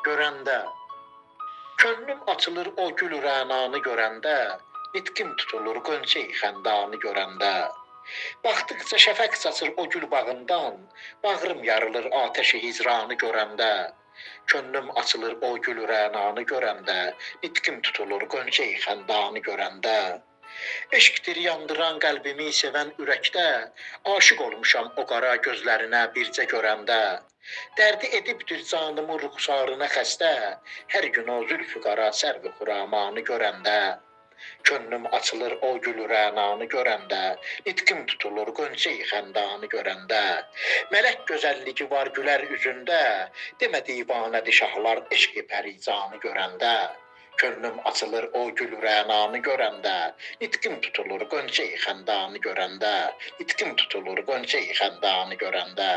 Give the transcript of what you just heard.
görəndə. Könlüm açılır o gül rənanı görəndə, nitqim tutulur qönçəyi xəndanı görəndə. Baxdıqca şəfəq saçır o gül bağından, bağrım yarılır atəşi hicranı görəndə. Könlüm açılır o gül rənanı görəndə, nitqim tutulur qönçəyi xəndanı görəndə. Eşqdir yandıran qəlbimi sevən ürəkdə, aşiq olmuşam o qara gözlərinə bircə görəndə. Dərdi edibdir canımı ruxsarına xəstə, hər gün o zülfü qara sərvi xuramanı görəndə. Könlüm açılır o gül rənanı görəndə, nitqim tutulur qönçəyi xəndanı görəndə. Mələk gözəlliyi var gülər üzündə, demə divanədir şahlar eşqi pəricanı görəndə. Könlüm açılır o gül rənanı görəndə, nitqim tutulur qönçəyi xəndanı görəndə, nitqim tutulur qönçəyi xəndanı görəndə.